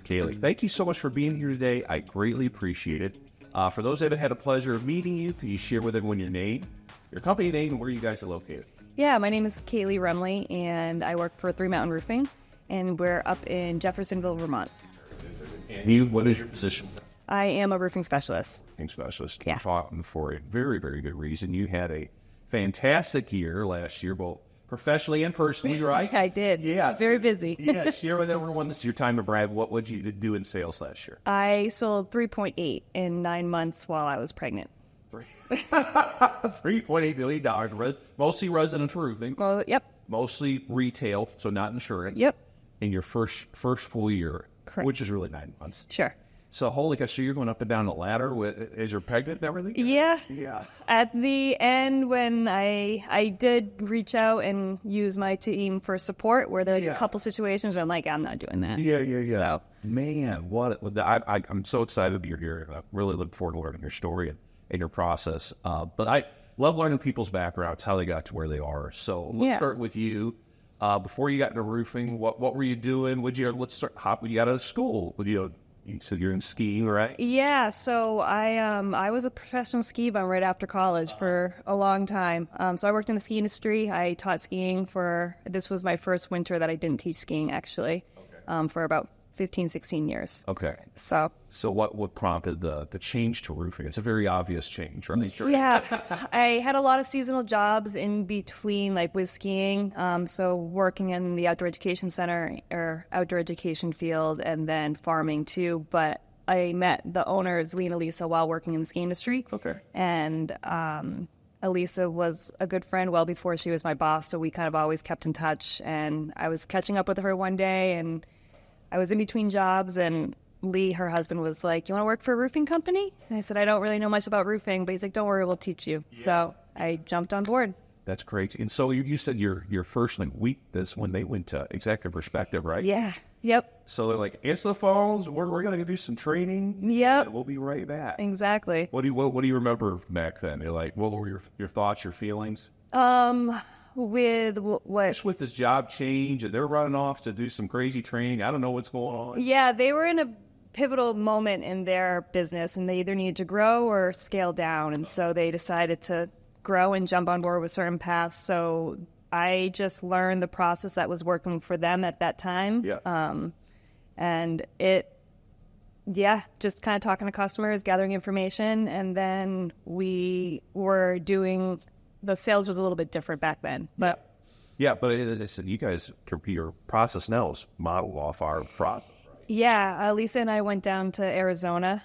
Kaylee, thank you so much for being here today. I greatly appreciate it. For those that haven't had a pleasure of meeting you, can you share with everyone your name, your company name, and where you guys are located? Yeah, my name is Kaylee Rumley, and I work for Three Mountain Roofing, and we're up in Jeffersonville, Vermont. And you, what is your position? I am a roofing specialist. Roofing specialist. Yeah. Talking for a very, very good reason. You had a fantastic year last year, both professionally and personally, right? I did. Yeah. Very busy. Yeah, share with everyone, this is your time to brag. What would you do in sales last year? I sold 3.8 in 9 months while I was pregnant. $3.8 million, mostly residential roofing. Well, yep. Mostly retail, so not insurance. Yep. In your first full year, Correct. Which is really 9 months. Sure. So holy cow, so you're going up and down the ladder as you're pregnant and everything? Yeah. Yeah. At the end, when I did reach out and use my team for support, where there's a couple situations where I'm like, I'm not doing that. Yeah. So. Man, I'm so excited to be here. I really look forward to learning your story and your process. But I love learning people's backgrounds, how they got to where they are. So let's start with you. Before you got into roofing, what were you doing? When you got out of school? You said you're in skiing, right? Yeah, so I was a professional ski bum right after college for a long time. So I worked in the ski industry. I taught skiing this was my first winter that I didn't teach skiing, actually, for about 15, 16 years. Okay. So what prompted the change to roofing? It's a very obvious change, right? Yeah, I had a lot of seasonal jobs in between, like with skiing. So working in the outdoor education center or outdoor education field, and then farming too. But I met the owners, Lee and Elisa, while working in the ski industry. Okay. And Elisa was a good friend well before she was my boss, so we kind of always kept in touch. And I was catching up with her one day, and I was in between jobs, and Lee, her husband, was like, "You want to work for a roofing company?" And I said, "I don't really know much about roofing," but he's like, "Don't worry, we'll teach you." Yeah. So I jumped on board. That's great. And so you said your first week this when they went to executive perspective, right? Yeah. Yep. So they're like, answer the phones. We're going to do some training. Yep. And we'll be right back. Exactly. What do you remember back then? You're like, what were your thoughts, your feelings? With what? Just with this job change, and they're running off to do some crazy training. I don't know what's going on. Yeah, they were in a pivotal moment in their business, and they either needed to grow or scale down. And so they decided to grow and jump on board with certain paths. So I just learned the process that was working for them at that time. Yeah. And just kind of talking to customers, gathering information, and then we were doing. The sales was a little bit different back then, but but listen, you guys, your process now is modeled off our process, right? Yeah, Lisa and I went down to Arizona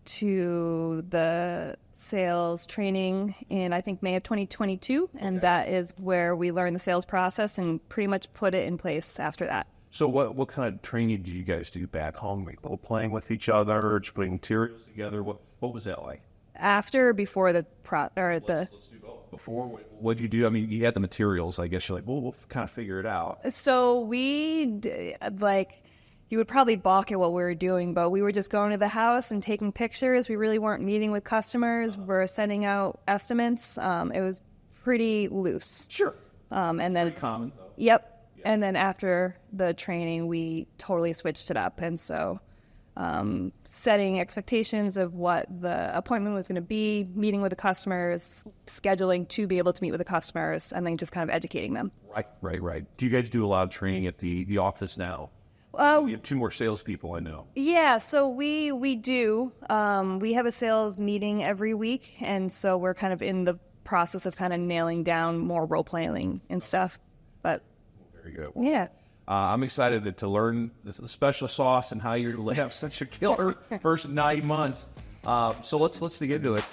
to the sales training in, I think, May of 2022, and that is where we learned the sales process and pretty much put it in place after that. So what kind of training did you guys do back home? Were you both playing with each other, just putting materials together? What was that like? After or before the Let's do both. Before, what did you do? I mean, you had the materials. I guess you're like, well, we'll kind of figure it out. So you would probably balk at what we were doing, but we were just going to the house and taking pictures. We really weren't meeting with customers. We're sending out estimates. It was pretty loose. Sure. And then very common, though. Yep. And then after the training, we totally switched it up. And so setting expectations of what the appointment was going to be, meeting with the customers, scheduling to be able to meet with the customers, and then just kind of educating them. Right. Do you guys do a lot of training at the office now? You have 2 more salespeople, I know. Yeah, so we do. We have a sales meeting every week, and so we're kind of in the process of kind of nailing down more role-playing and stuff. But very good. Yeah. I'm excited to learn the special sauce and how you're going to have such a killer first 9 months. So let's dig into it.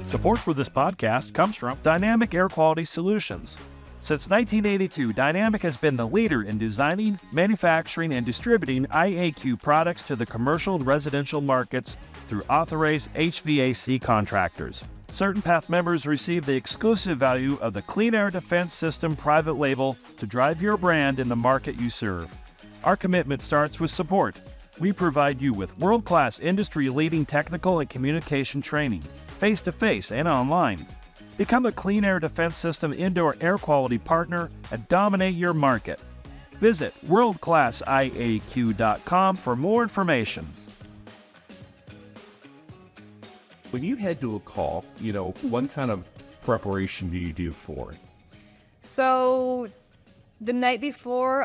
Support for this podcast comes from Dynamic Air Quality Solutions. Since 1982, Dynamic has been the leader in designing, manufacturing, and distributing IAQ products to the commercial and residential markets through authorized HVAC contractors. Certain Path members receive the exclusive value of the Clean Air Defense System private label to drive your brand in the market you serve. Our commitment starts with support. We provide you with world-class industry-leading technical and communication training, face-to-face and online. Become a Clean Air Defense System indoor air quality partner and dominate your market. Visit worldclassiaq.com for more information. When you head to a call, what kind of preparation do you do for it? So the night before,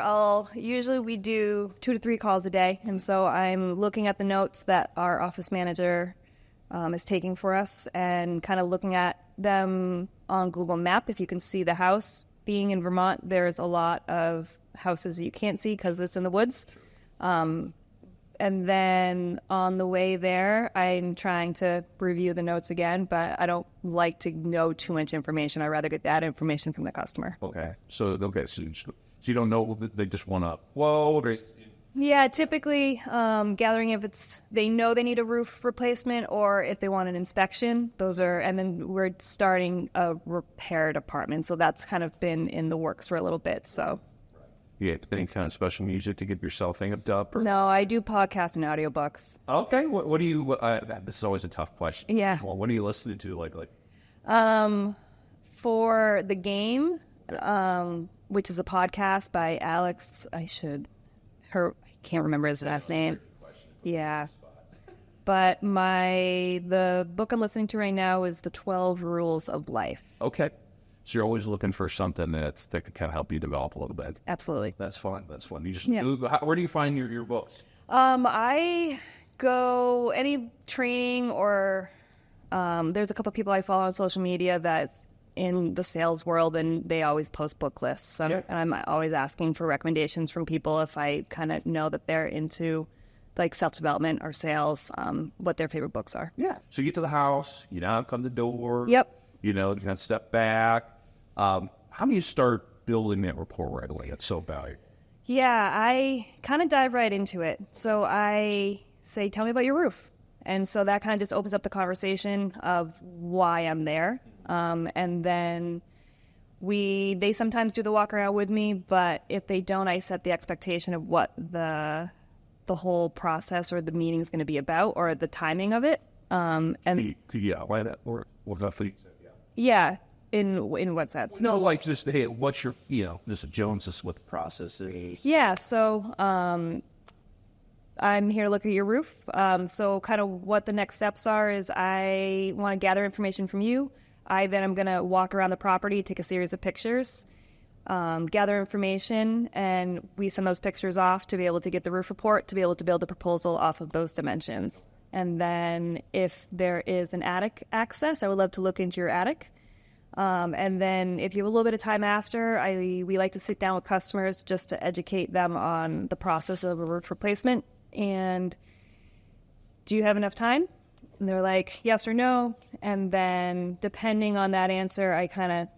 we do 2 to 3 calls a day. And so I'm looking at the notes that our office manager is taking for us and kind of looking at them on Google Map. If you can see the house, being in Vermont, there's a lot of houses you can't see because it's in the woods. And then on the way there, I'm trying to review the notes again, but I don't like to know too much information. I'd rather get that information from the customer. Okay. So you don't know, they just want to quote? Or... Yeah, typically gathering if they know they need a roof replacement or if they want an inspection. And then we're starting a repair department. So that's kind of been in the works for a little bit, so... Yeah, any kind of special music to get yourself amped up? Or... No, I do podcast and audiobooks. Okay. What do you... this is always a tough question. Yeah. Well, what are you listening to? Like? For The Game, which is a podcast by Alex, I can't remember his last name. Yeah. But the book I'm listening to right now is The 12 Rules of Life. Okay. So you're always looking for something that could kind of help you develop a little bit. Absolutely. That's fun. You just where do you find your books? I go any training or there's a couple of people I follow on social media that's in the sales world, and they always post book lists. And I'm always asking for recommendations from people if I kind of know that they're into like self-development or sales, what their favorite books are. Yeah. So you get to the house, come to the door. Yep. You kind of step back. How do you start building that rapport right away? It's so valuable. Yeah, I kind of dive right into it. So I say, tell me about your roof. And so that kind of just opens up the conversation of why I'm there. And then they sometimes do the walk around with me, but if they don't, I set the expectation of what the whole process or the meeting is going to be about or the timing of it. And could you outline that or what roughly you said? Yeah. In what sense? No, like just, hey, what's your, this is Jones, this is what the process is. Yeah, so I'm here to look at your roof. So kind of what the next steps are is I want to gather information from you. Then I'm going to walk around the property, take a series of pictures, gather information, and we send those pictures off to be able to get the roof report, to be able to build a proposal off of those dimensions. And then if there is an attic access, I would love to look into your attic. And then if you have a little bit of time after, we like to sit down with customers just to educate them on the process of a roof replacement. And do you have enough time? And they're like, yes or no. And then depending on that answer, I kind of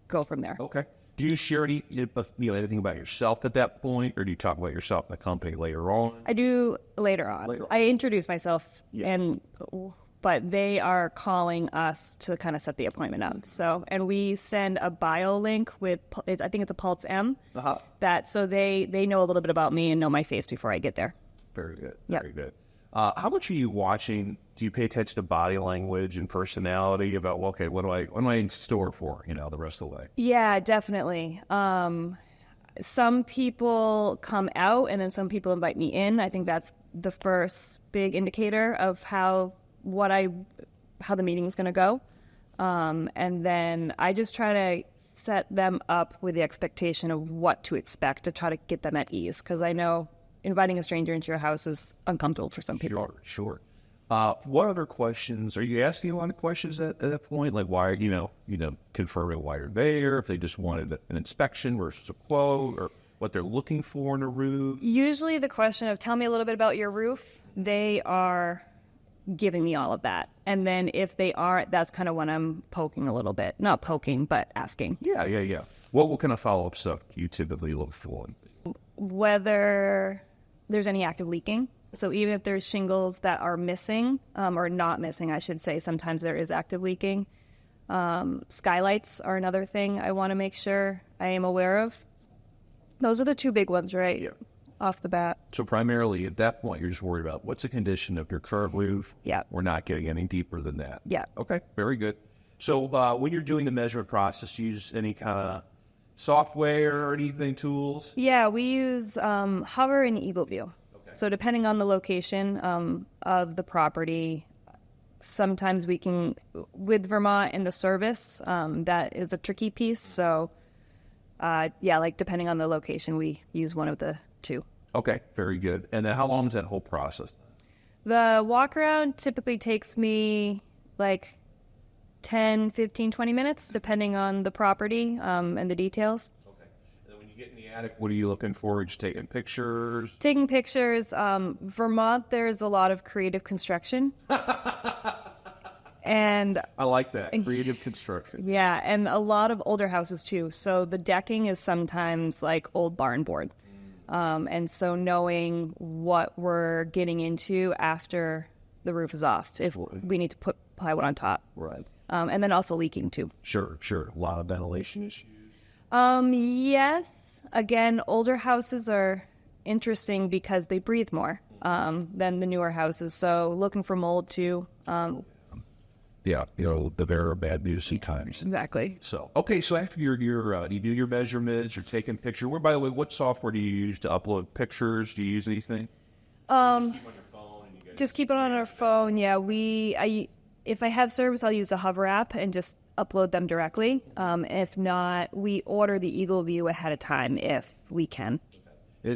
go from there. Okay. Do you share anything about yourself at that point, or do you talk about yourself in the company later on? I do later on. I introduce myself, but they are calling us to kind of set the appointment up. So, and we send a bio link with, I think it's a Pulse M, so they know a little bit about me and know my face before I get there. Very good. Very good. How much are you watching? Do you pay attention to body language and personality about, okay, what am I in store for, the rest of the way? Yeah, definitely. Some people come out and then some people invite me in. I think that's the first big indicator of how the meeting is going to go. And then I just try to set them up with the expectation of what to expect to try to get them at ease. Because I know inviting a stranger into your house is uncomfortable for some people. Sure. What other questions? Are you asking a lot of questions at that point? Like why, confirming why you're there, if they just wanted an inspection versus a quote, or what they're looking for in a roof? Usually the question of tell me a little bit about your roof, they are giving me all of that. And then if they aren't, that's kind of when I'm poking a little bit. Not poking, but asking. Yeah. What kind of follow-up stuff do you typically look for? Whether there's any active leaking. So even if there's shingles that are missing, or not missing, I should say, sometimes there is active leaking. Skylights are another thing I want to make sure I am aware of. Those are the two big ones, right? Yeah. Off the bat. So primarily at that point, you're just worried about what's the condition of your current roof. Yeah. We're not getting any deeper than that. Yeah. Okay, very good. So when you're doing the measurement process, do you use any kind of software or anything, tools? Yeah, we use Hover and Eagle View. Okay. So depending on the location of the property, sometimes we can, with Vermont and the service, that is a tricky piece. So like depending on the location, we use one of the two. Okay, very good. And then how long is that whole process? The walk around typically takes me like 10, 15, 20 minutes, depending on the property and the details. Okay. And then when you get in the attic, what are you looking for? Just taking pictures? Taking pictures. Vermont, there's a lot of creative construction. And I like that. Creative construction. yeah, and a lot of older houses too. So the decking is sometimes like old barn board. And so knowing what we're getting into after the roof is off, if we need to put plywood on top. Right. And then also leaking too. Sure. A lot of ventilation issues. Yes. Again, older houses are interesting because they breathe more than the newer houses. So looking for mold too. Yeah, the very bad news sometimes. Exactly. So, okay, so after you do your measurements, you're taking pictures. By the way, what software do you use to upload pictures? Do you use anything? Just keep it on our phone. Yeah, if I have service, I'll use the Hover app and just upload them directly. If not, we order the Eagle View ahead of time if we can.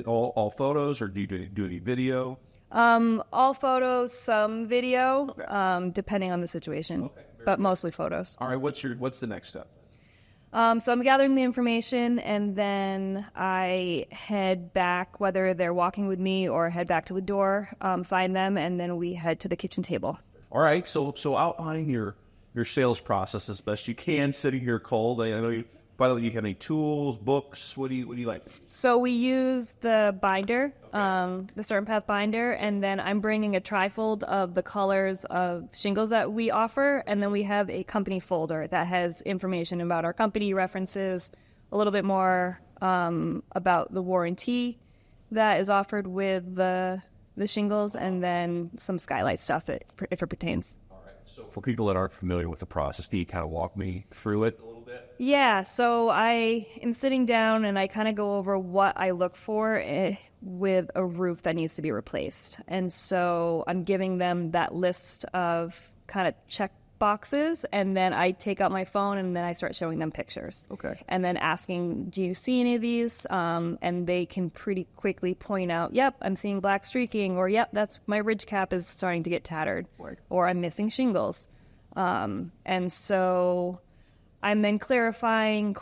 All photos, or do you do any video? All photos, some video, Okay. depending on the situation, Okay, but mostly photos. All right, what's the next step? So I'm gathering the information, and then I head back, whether they're walking with me or head back to the door, find them, and then we head to the kitchen table. All right, so outlining your sales process as best you can, sitting here cold. I know you. By the way, do you have any tools, books? What do you like? So we use the binder, the Certain Path binder, and then I'm bringing a trifold of the colors of shingles that we offer, and then we have a company folder that has information about our company, references, a little bit more about the warranty that is offered with the shingles, and then some skylight stuff if it pertains. All right. So for people that aren't familiar with the process, can you kind of walk me through it a little bit? Yeah, so I am sitting down and I kind of go over what I look for with a roof that needs to be replaced. And so I'm giving them that list of kind of check boxes, and then I take out my phone and then I start showing them pictures. Okay. And then asking, do you see any of these? And they can pretty quickly point out, yep, I'm seeing black streaking, or yep, that's my ridge cap is starting to get tattered, Right. or I'm missing shingles. And so I'm then clarifying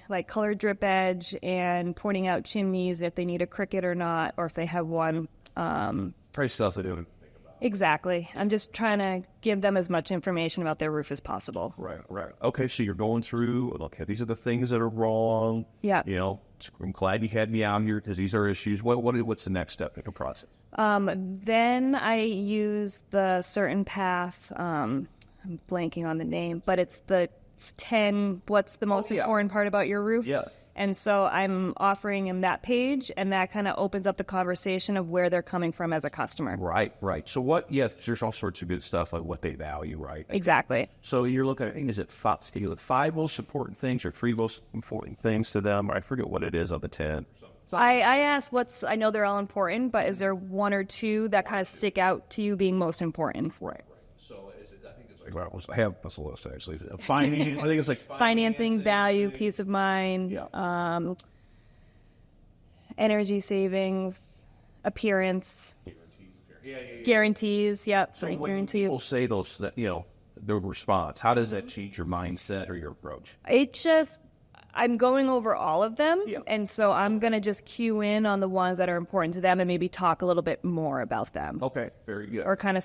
like color drip edge and pointing out chimneys if they need a cricket or not, or if they have one. Probably stuff they don't think about. Exactly. I'm just trying to give them as much information about their roof as possible. Right. Okay, so you're going through, okay, these are the things that are wrong. Yeah. I'm glad you had me out here because these are issues. What's the next step in the process? Then I use the Certain Path, I'm blanking on the name, but it's the 10, what's the most important part about your roof? Yes. And so I'm offering them that page, and that kind of opens up the conversation of where they're coming from as a customer. Right. So there's all sorts of good stuff like what they value, right? Exactly. So you're looking at, is it five most important things or three most important things to them? I forget what it is of the 10. I asked I know they're all important, but is there one or two that kind of stick out to you being most important? Right. So I think it's like, I have this list actually. Finance, I think it's like financing, value, peace of mind, energy savings, appearance, guarantees. Yep. So when guarantees. people say those, the response, how does that change your mindset or your approach? I'm going over all of them, and so I'm going to just cue in on the ones that are important to them and maybe talk a little bit more about them. Okay, very good. Or kind of,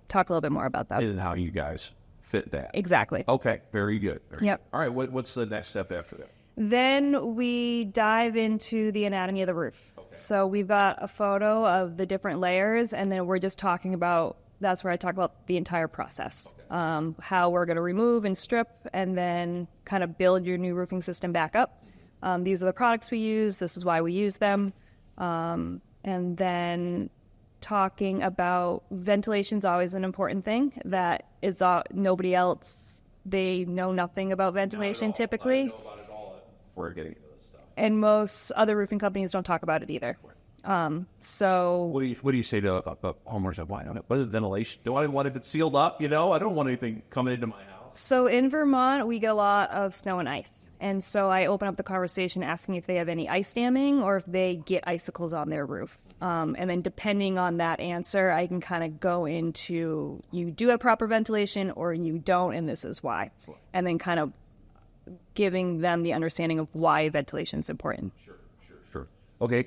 talk a little bit more about that. And how you guys fit that. Exactly. Okay, very good. Yep. All right, what's the next step after that? Then we dive into the anatomy of the roof. Okay. So we've got a photo of the different layers, and then we're just talking about, that's where I talk about the entire process. Okay. How we're going to remove and strip and then kind of build your new roofing system back up. These are the products we use. This is why we use them. And then talking about ventilation is always an important thing that is nobody else they know nothing about ventilation typically. I know about it all before getting into this stuff. And most other roofing companies don't talk about it either. So what do you say to homeowners? Why not? What is ventilation? Do I want it sealed up? I don't want anything coming into my house. So in Vermont, we get a lot of snow and ice. And so I open up the conversation asking if they have any ice damming or if they get icicles on their roof. And then depending on that answer, I can kind of go into you do have proper ventilation or you don't, and this is why. And then kind of giving them the understanding of why ventilation is important. Sure. Okay,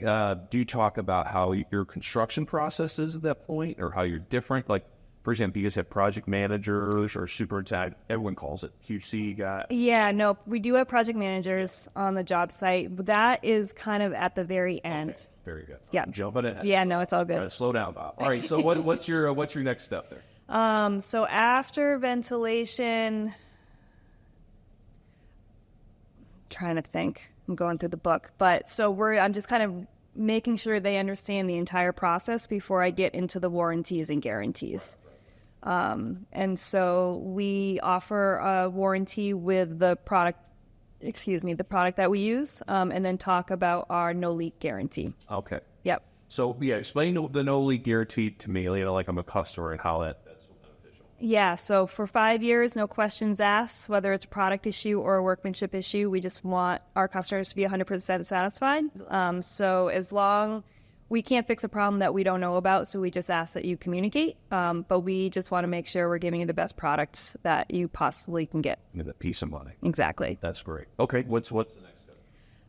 do you talk about how your construction process is at that point or how you're different? Like, for example, you guys have project managers or superintendent, everyone calls it QC guy. Yeah, no, we do have project managers on the job site. But that is kind of at the very end. Okay, very good. Yeah. I'm jumping ahead. Yeah, no, it's all good. Slow down, Bob. All right, so what's your next step there? So after ventilation, trying to think. I'm going through the book. But so I'm just kind of making sure they understand the entire process before I get into the warranties and guarantees. And so we offer a warranty with the product that we use, and then talk about our no leak guarantee. Okay. Yep. So explain the no leak guarantee to me, like I'm a customer and how that's beneficial. Yeah. So for 5 years, no questions asked, whether it's a product issue or a workmanship issue. We just want our customers to be 100% satisfied. So as long we can't fix a problem that we don't know about, so we just ask that you communicate. But we just want to make sure we're giving you the best products that you possibly can get. The peace of mind. Exactly. That's great. Okay, what's the next step?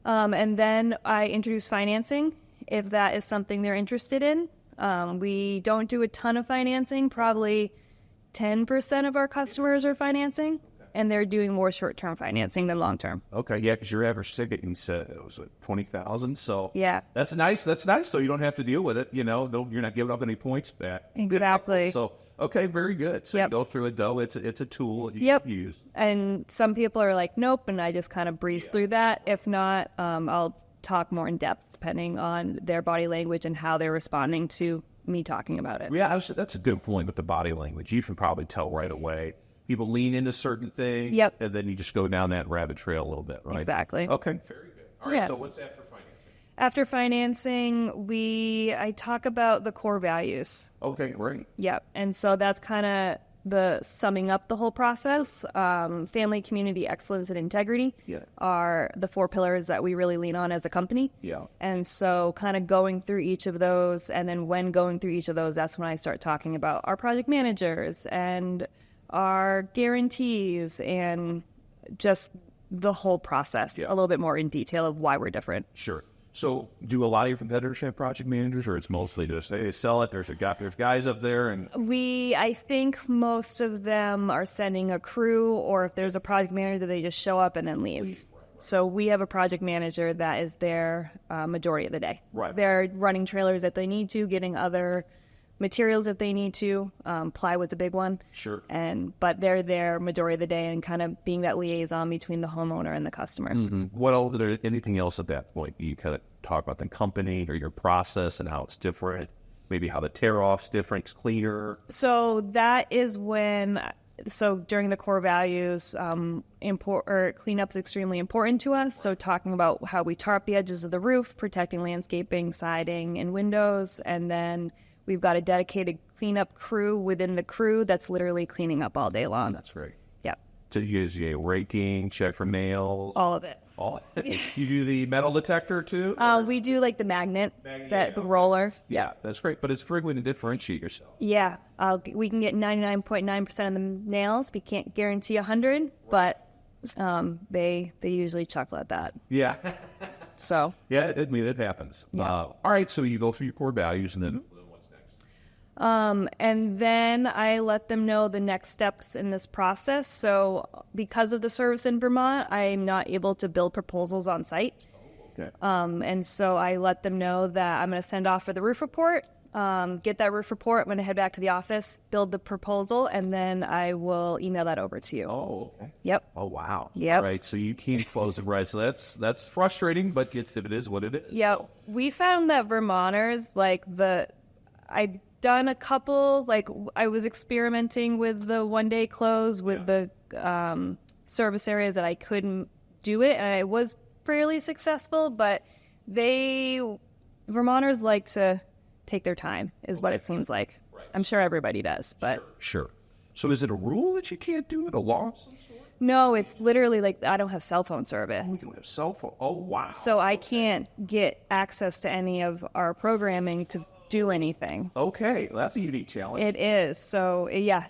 And then I introduce financing, if that is something they're interested in. We don't do a ton of financing. Probably 10% of our customers are financing. And they're doing more short-term financing than long-term. Okay, yeah, because your average ticket, you said it was $20,000. So yeah, that's nice. So you don't have to deal with it. You're not giving up any points back. Exactly. So okay, very good. So you go through it though. It's a tool you can use. And some people are like, nope, and I just kind of breeze through that. If not, I'll talk more in depth depending on their body language and how they're responding to me talking about it. Yeah, that's a good point with the body language. You can probably tell right away. People lean into certain things, and then you just go down that rabbit trail a little bit, right? Exactly. Okay, very good. All right, so what's after financing? After financing, I talk about the core values. Okay, great. Yep, and so that's kind of the summing up the whole process. Family, community, excellence, and integrity are the 4 pillars that we really lean on as a company. Yeah. And so kind of going through each of those, and then when going through each of those, that's when I start talking about our project managers and our guarantees and just the whole process a little bit more in detail of why we're different. Sure. So do a lot of your competitors have project managers, or it's mostly just, hey, sell it, there's guys up there? And I think most of them are sending a crew, or if there's a project manager, they just show up and then leave. So we have a project manager that is there majority of the day. Right. They're running trailers if they need to, getting other materials if they need to. Plywood's a big one. Sure. But they're there majority of the day and kind of being that liaison between the homeowner and the customer. Mm-hmm. What else? Is there anything else at that point? You kind of talk about the company or your process and how it's different, maybe how the tear-off's different, it's cleaner. So that is when... So during the core values, cleanup is extremely important to us. So talking about how we tarp the edges of the roof, protecting landscaping, siding, and windows, and then we've got a dedicated cleanup crew within the crew that's literally cleaning up all day long. That's great. Yep. So you use raking, check for nails? All of it. You do the metal detector too? We do like the magnet, the roller. Yeah, that's great. But it's a great way to differentiate yourself. Yeah. We can get 99.9% of the nails. We can't guarantee 100, but they usually chuckle at that. Yeah. So. Yeah, it happens. Yeah. All right, so you go through your core values and then... And then I let them know the next steps in this process. So because of the service in Vermont, I'm not able to build proposals on site. Okay. And so I let them know that I'm going to send off for the roof report, get that roof report. I'm going to head back to the office, build the proposal, and then I will email that over to you. Oh, okay. Yep. Oh, wow. Yep. Right, so you can't close it right. So that's frustrating, but it is what it is. Yeah. So. We found that Vermonters, I've done a couple, I was experimenting with the one-day close with the service areas that I couldn't do it, and I was fairly successful, but Vermonters like to take their time, is what it seems like. Right. I'm sure everybody does, but... Sure. So is it a rule that you can't do it, a law of some sort? No, it's literally like I don't have cell phone service. Oh, you don't have cell phone? Oh, wow. So I can't get access to any of our programming to do anything. Okay, well, that's a unique challenge. It is. So, yeah,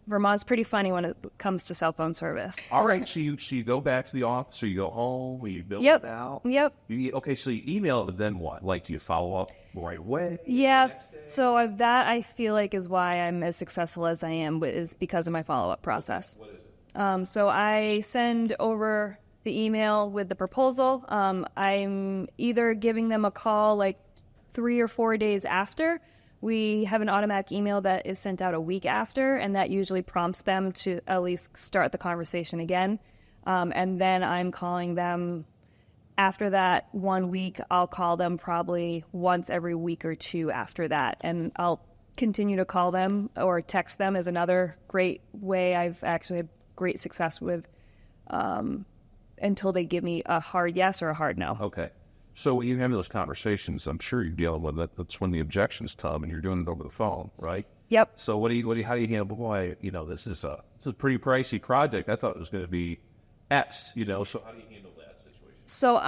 Vermont's pretty funny when it comes to cell phone service. All right, so you go back to the office, or you go home, or you build it out? Yep. Okay, so you email it, then what? Like, do you follow up right away? Yes. So that I feel like is why I'm as successful as I am, is because of my follow-up process. What is it? So I send over the email with the proposal. I'm either giving them a call like 3 or 4 days after. We have an automatic email that is sent out a week after, and that usually prompts them to at least start the conversation again. And then I'm calling them after that 1 week. I'll call them probably once every week or two after that, and I'll continue to call them, or text them is another great way I've actually had great success with, until they give me a hard yes or a hard no. Okay. So when you have those conversations, I'm sure you're dealing with it. That's when the objections come, and you're doing it over the phone, right? Yep. So how do you handle? Boy, this is a pretty pricey project. I thought it was going to be X. So how do you handle that situation? So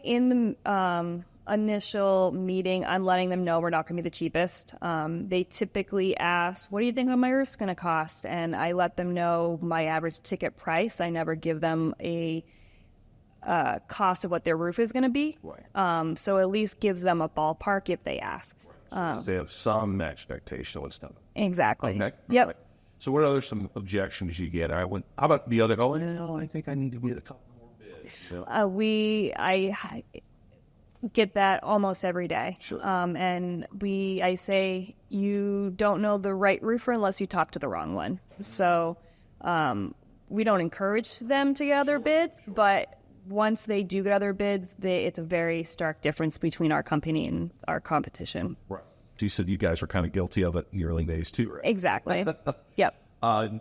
in the initial meeting, I'm letting them know we're not going to be the cheapest. They typically ask, "What do you think my roof's going to cost?" And I let them know my average ticket price. I never give them a cost of what their roof is going to be. Right. So at least gives them a ballpark if they ask. Right. So they have some expectation of what's coming. Exactly. Okay. Yep. Right. So what other some objections you get? How about the other? Oh, no, I think I need to get a couple more bids. I get that almost every day. Sure. And I say, you don't know the right roofer unless you talk to the wrong one. So we don't encourage them to get other bids, but once they do get other bids, it's a very stark difference between our company and our competition. Right. So you said you guys were kind of guilty of it in the early days too, right? Exactly. Yep. I'm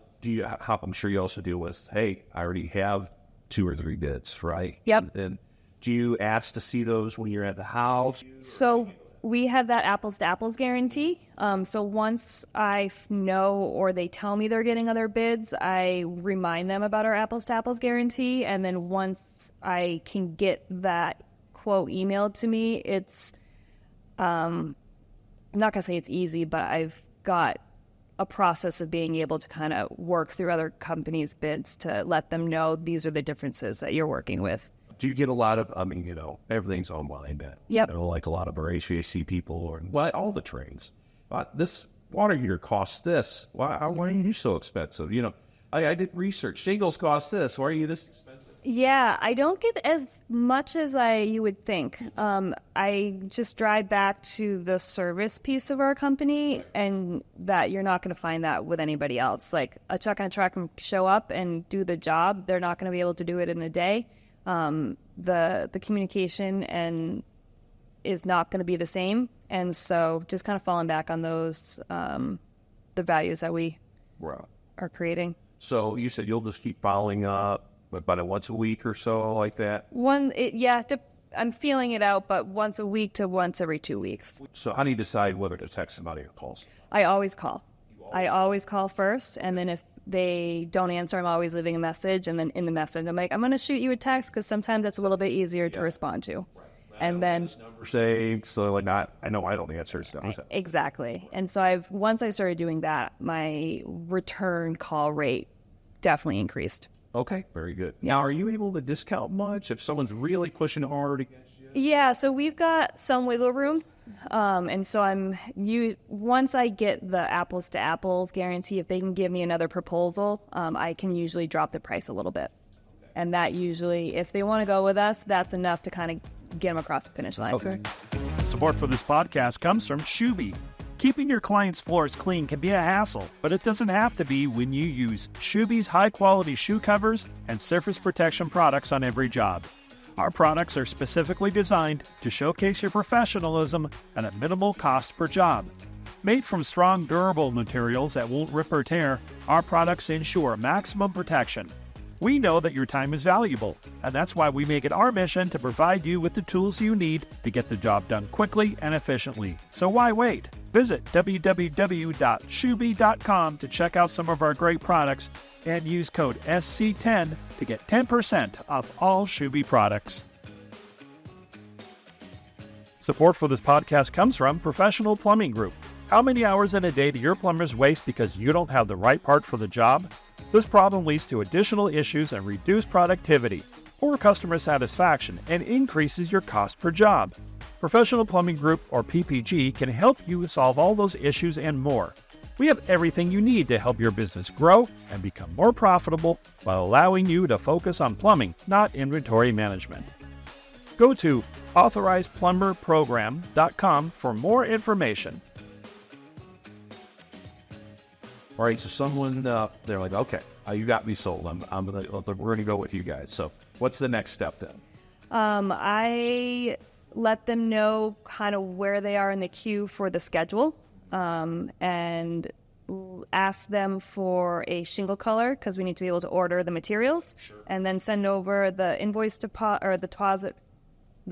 sure you also deal with, hey, I already have 2 or 3 bids, right? Yep. And do you ask to see those when you're at the house? So we have that apples to apples guarantee. So once I know, or they tell me they're getting other bids, I remind them about our apples to apples guarantee. And then once I can get that quote emailed to me, it's, I'm not going to say it's easy, but I've got a process of being able to kind of work through other companies' bids to let them know these are the differences that you're working with. Do you get a lot of, everything's online now. Yep. Like a lot of our HVAC people, or all the trades. This water heater costs this. Why are you so expensive? I did research. Shingles cost this. Why are you this expensive? Yeah, I don't get as much as you would think. I just drive back to the service piece of our company, and that you're not going to find that with anybody else. Like a truck and a truck can show up and do the job. They're not going to be able to do it in a day. The communication is not going to be the same, and so just kind of falling back on those the values that we are creating. So you said you'll just keep following up about once a week or so, like that? I'm feeling it out, but once a week to once every 2 weeks. So how do you decide whether to text somebody or call somebody? I always call. I always call first, and then if they don't answer, I'm always leaving a message, and then in the message, I'm like, I'm going to shoot you a text, because sometimes that's a little bit easier to respond to. Right. And then this number saved, so I know I don't answer stuff. Exactly. And so once I started doing that, my return call rate definitely increased. Okay, very good. Now, are you able to discount much if someone's really pushing hard against you? Yeah, so we've got some wiggle room. And so once I get the apples to apples guarantee, if they can give me another proposal, I can usually drop the price a little bit. Okay. And that usually, if they want to go with us, that's enough to kind of get them across the finish line. Okay. Support for this podcast comes from Shuby. Keeping your client's floors clean can be a hassle, but it doesn't have to be when you use Shuby's high-quality shoe covers and surface protection products on every job. Our products are specifically designed to showcase your professionalism at a minimal cost per job. Made from strong, durable materials that won't rip or tear, our products ensure maximum protection. We know that your time is valuable, and that's why we make it our mission to provide you with the tools you need to get the job done quickly and efficiently. So why wait? Visit www.shoeby.com to check out some of our great products and use code SC10 to get 10% off all Shoeby products. Support for this podcast comes from Professional Plumbing Group. How many hours in a day do your plumbers waste because you don't have the right part for the job? This problem leads to additional issues and reduced productivity, poor customer satisfaction, and increases your cost per job. Professional Plumbing Group, or PPG, can help you solve all those issues and more. We have everything you need to help your business grow and become more profitable while allowing you to focus on plumbing, not inventory management. Go to authorizedplumberprogram.com for more information. All right, so someone, they're like, okay, you got me sold. We're going to go with you guys. So what's the next step then? I let them know kind of where they are in the queue for the schedule, and ask them for a shingle color because we need to be able to order the materials, and then send over the invoice the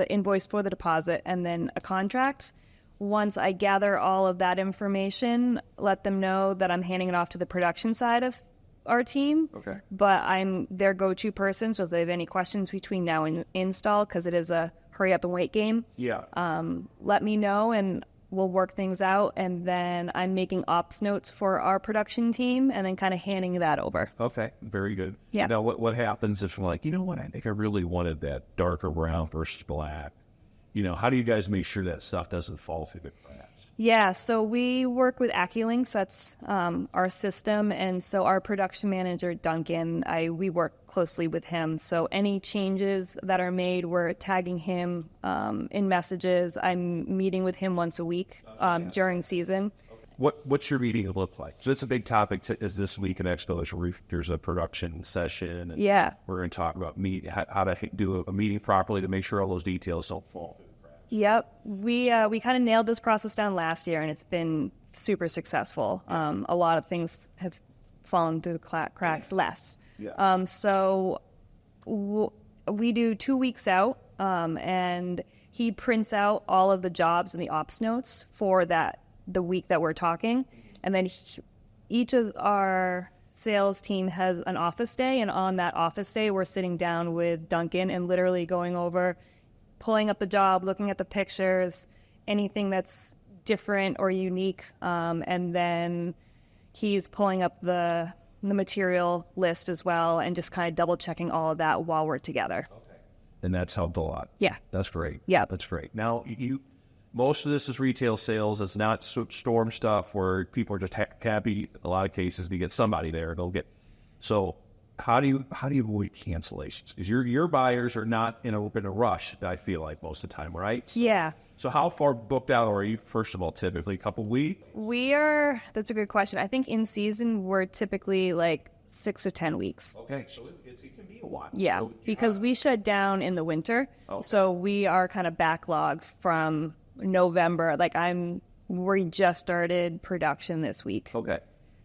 invoice for the deposit, and then a contract. Once I gather all of that information, let them know that I'm handing it off to the production side of our team. Okay. But I'm their go-to person, so if they have any questions between now and install, because it is a hurry-up-and-wait game, let me know, and we'll work things out. And then I'm making ops notes for our production team, and then kind of handing that over. Okay, very good. Yeah. Now, what happens if we're like, you know what, I think I really wanted that darker brown versus black? You know, how do you guys make sure that stuff doesn't fall through the cracks? Yeah, so we work with AccuLinks. That's our system. And so our production manager, Duncan, we work closely with him. So any changes that are made, we're tagging him in messages. I'm meeting with him once a week during season. What's your meeting look like? So it's a big topic is this week in Expo. There's a production session. And we're going to talk about how to do a meeting properly to make sure all those details don't fall through the cracks. Yep. We kind of nailed this process down last year, and it's been super successful. A lot of things have fallen through the cracks less. Yeah. So we do 2 weeks out, and he prints out all of the jobs and the ops notes for the week that we're talking, and then each of our sales team has an office day, and on that office day we're sitting down with Duncan and literally going over, pulling up the job, looking at the pictures, anything that's different or unique, and then he's pulling up the material list as well, and just kind of double checking all of that while we're together. Okay. And that's helped a lot. Yeah. That's great. Yeah. That's great. Now, most of this is retail sales. It's not storm stuff where people are just happy, in a lot of cases, to get somebody there. So how do you avoid cancellations? Because your buyers are not in a rush, I feel like, most of the time, right? Yeah. So how far booked out are you, first of all, typically? A couple weeks? That's a good question. I think in season we're typically like 6 to 10 weeks. Okay, so it can be a while. Yeah, so, because we shut down in the winter. Okay. So we are kind of backlogged from November. We just started production this week. Okay.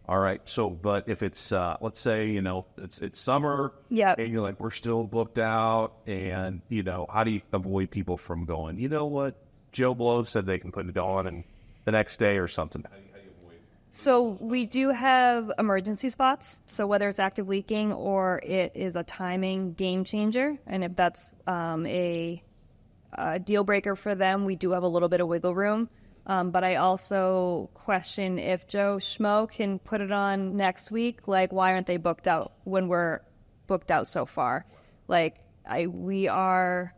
All right. So, but if it's, let's say, it's summer. Yep. And you're like, we're still booked out. And, how do you avoid people from going, you know what? Joe Blow said they can put it on and the next day or something. How do you avoid it? So we do have emergency spots. So whether it's active leaking or it is a timing game changer, and if that's a deal breaker for them, we do have a little bit of wiggle room. But I also question if Joe Schmo can put it on next week. Like, why aren't they booked out when we're booked out so far? Like, we're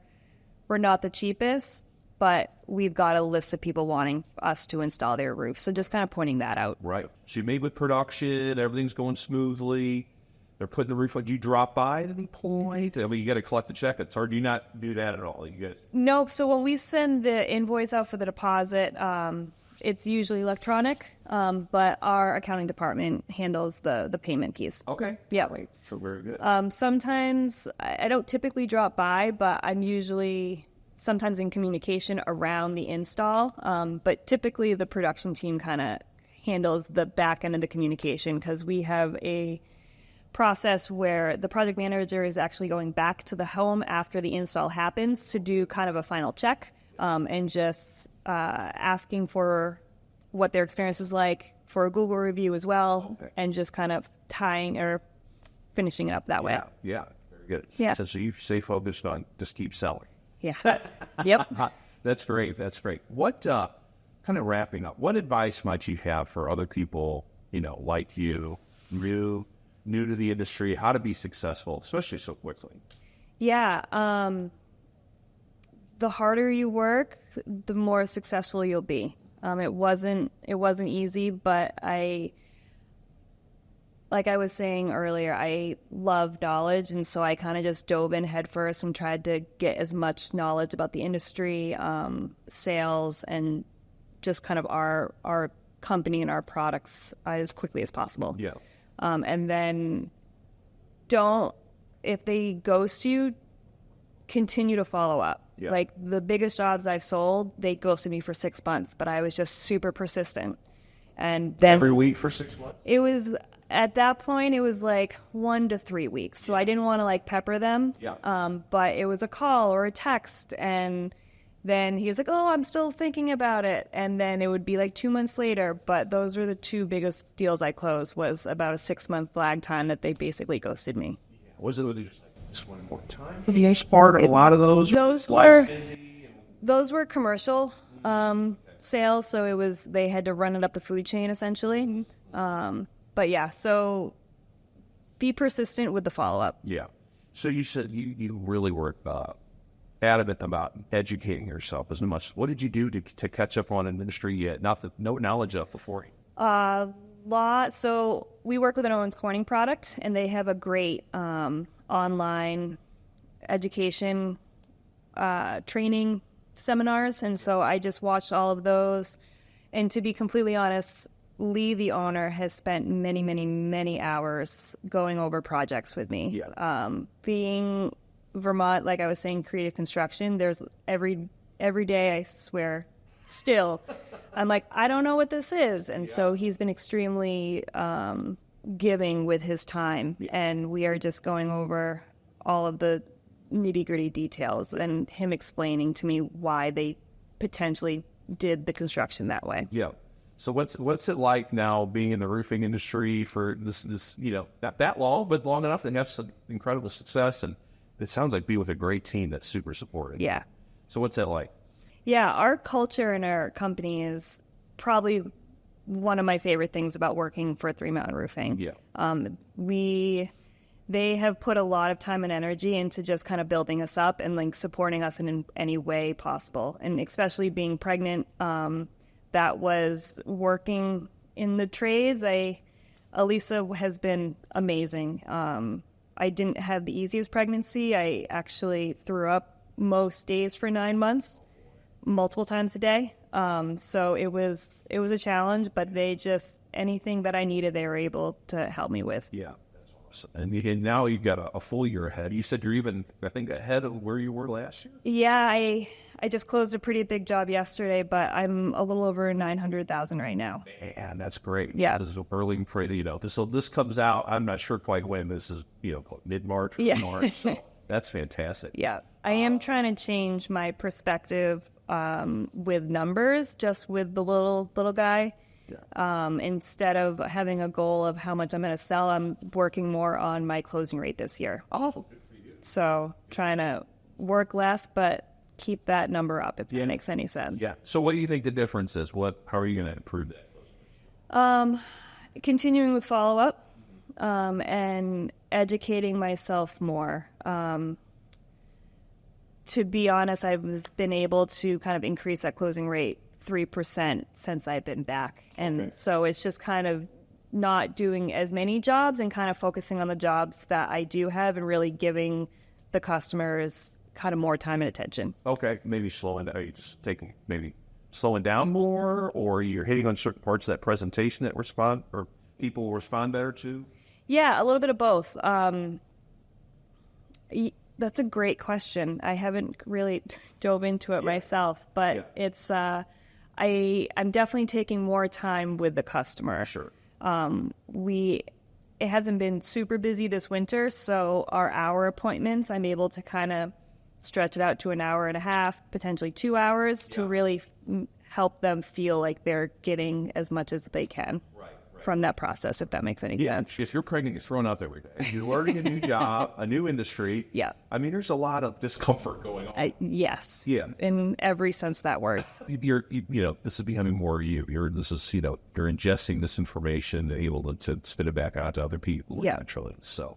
not the cheapest, but we've got a list of people wanting us to install their roof. So just kind of pointing that out. Right. So you made with production, everything's going smoothly. They're putting the roof on. Do you drop by at any point? I mean, you got to collect the check. Or do you not do that at all? You guys? Nope. So when we send the invoice out for the deposit, it's usually electronic, but our accounting department handles the payment piece. Okay. Yeah. Right. So very good. Sometimes I don't typically drop by, but I'm usually sometimes in communication around the install. But typically the production team kind of handles the back end of the communication, because we have a process where the project manager is actually going back to the home after the install happens to do kind of a final check, and just asking for what their experience was like, for a Google review as well, and just kind of tying or finishing it up that way. Yeah, very good. Yeah. So you stay focused on just keep selling. Yeah. Yep. That's great. What, kind of wrapping up, what advice might you have for other people, like you, new to the industry, how to be successful, especially so quickly? Yeah. The harder you work, the more successful you'll be. It wasn't easy, but like I was saying earlier, I love knowledge, and so I kind of just dove in headfirst and tried to get as much knowledge about the industry, sales, and just kind of our company and our products as quickly as possible. Yeah. And then if they ghost you, continue to follow up. Yeah. Like the biggest jobs I've sold, they ghosted me for 6 months, but I was just super persistent. And then Every week for 6 months? it was, at that point, it was like 1 to 3 weeks. So I didn't want to like pepper them. Yeah. But it was a call or a text, and then he was like, "Oh, I'm still thinking about it." And then it would be like 2 months later. But those were the two biggest deals I closed, was about a 6-month lag time that they basically ghosted me. Yeah. Was it just like, just one more time for the H part? A lot of those? Those were commercial sales, so they had to run it up the food chain essentially. But yeah, so be persistent with the follow-up. Yeah. So you said you really were adamant about educating yourself as much. What did you do to catch up on an industry you had no knowledge of before? So we work with an Owens Corning product, and they have a great online education training seminars, and so I just watched all of those. And to be completely honest, Lee, the owner, has spent many, many, many hours going over projects with me. Yeah. Being Vermont, like I was saying, creative construction, there's every day, I swear, still, I'm like, I don't know what this is. And so he's been extremely giving with his time, and we are just going over all of the nitty-gritty details and him explaining to me why they potentially did the construction that way. Yeah. So what's it like now being in the roofing industry for this not that long, but long enough to have some incredible success, and it sounds like be with a great team that's super supportive. Yeah. So what's that like? Yeah, our culture in our company is probably one of my favorite things about working for Three Mountain Roofing. Yeah. They have put a lot of time and energy into just kind of building us up and like supporting us in any way possible. And especially being pregnant, that was working in the trades. Elisa has been amazing. I didn't have the easiest pregnancy. I actually threw up most days for 9 months, multiple times a day. So it was a challenge, but anything that I needed, they were able to help me with. Yeah. And now you've got a full year ahead. You said you're even, I think, ahead of where you were last year? Yeah, I just closed a pretty big job yesterday, but I'm a little over 900,000 right now. Man, that's great. Yeah. This is early, this comes out, I'm not sure quite when. This is, mid-March or March. So that's fantastic. Yeah. I am trying to change my perspective with numbers, just with the little guy. Yeah. Instead of having a goal of how much I'm going to sell, I'm working more on my closing rate this year. Oh, good for you. So trying to work less, but keep that number up, if that makes any sense. Yeah. So what do you think the difference is? How are you going to improve that? Continuing with follow-up and educating myself more. To be honest, I've been able to kind of increase that closing rate 3% since I've been back. And so it's just kind of not doing as many jobs and kind of focusing on the jobs that I do have and really giving the customers kind of more time and attention. Okay. Maybe slowing down. Are you just slowing down more, or you're hitting on certain parts of that presentation that people respond better to? Yeah, a little bit of both. That's a great question. I haven't really dove into it myself, but it's I'm definitely taking more time with the customer. Sure. It hasn't been super busy this winter, so our hour appointments, I'm able to kind of stretch it out to an hour and a half, potentially 2 hours, to really help them feel like they're getting as much as they can from that process, if that makes any sense. If you're pregnant, you're thrown out there every day. You're learning a new job, a new industry. Yeah. I mean, there's a lot of discomfort going on. Yes. Yeah. In every sense of that word. This is becoming more you. You're ingesting this information and able to spit it back out to other people naturally. So,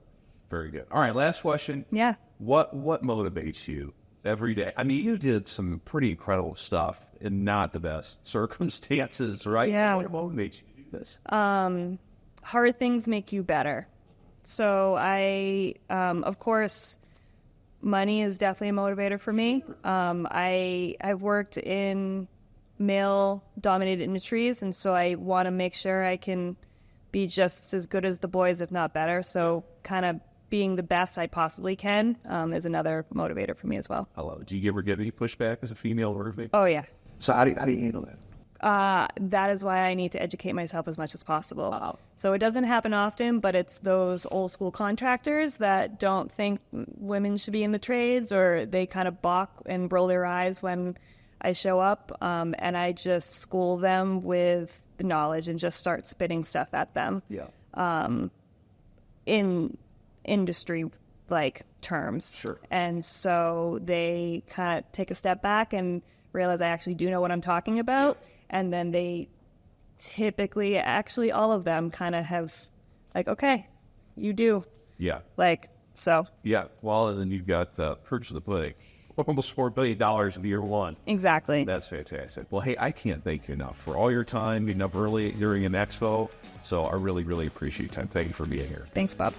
very good. All right, last question. Yeah. What motivates you every day? I mean, you did some pretty incredible stuff in not the best circumstances, right? Yeah. So what motivates you to do this? Hard things make you better. So of course, money is definitely a motivator for me. I've worked in male-dominated industries, and so I want to make sure I can be just as good as the boys, if not better. So kind of being the best I possibly can is another motivator for me as well. I love it. Do you ever get any pushback as a female roofing? Oh, yeah. So how do you handle that? That is why I need to educate myself as much as possible. So it doesn't happen often, but it's those old school contractors that don't think women should be in the trades, or they kind of balk and roll their eyes when I show up, and I just school them with the knowledge and just start spitting stuff at them. Yeah. In industry terms. Sure. And so they kind of take a step back and realize I actually do know what I'm talking about. And then they typically, actually all of them kind of have okay, you do. Yeah. So. Yeah. Well, and then you've got perch of the pudding. Almost $4 billion in year one. Exactly. That's fantastic. Well, hey, I can't thank you enough for all your time, getting up early during an expo. So I really, really appreciate your time. Thank you for being here. Thanks, Bob.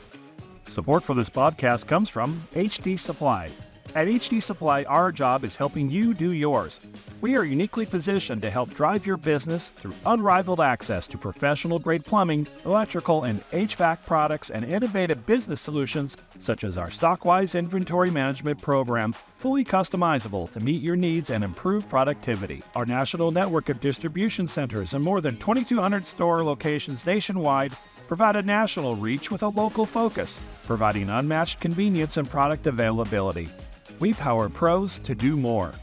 Support for this podcast comes from HD Supply. At HD Supply, our job is helping you do yours. We are uniquely positioned to help drive your business through unrivaled access to professional-grade plumbing, electrical, and HVAC products and innovative business solutions such as our Stockwise inventory management program, fully customizable to meet your needs and improve productivity. Our national network of distribution centers and more than 2,200 store locations nationwide provide a national reach with a local focus, providing unmatched convenience and product availability. We power pros to do more.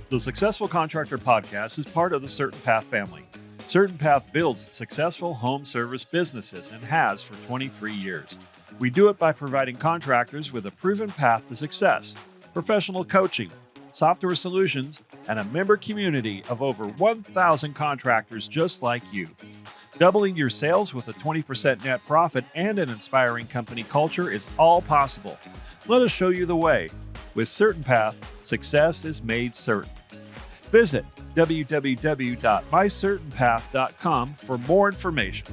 The Successful Contractor Podcast is part of the Certain Path family. Certain Path builds successful home service businesses and has for 23 years. We do it by providing contractors with a proven path to success, professional coaching, software solutions, and a member community of over 1,000 contractors just like you. Doubling your sales with a 20% net profit and an inspiring company culture is all possible. Let us show you the way. With Certain Path, success is made certain. Visit www.mycertainpath.com for more information.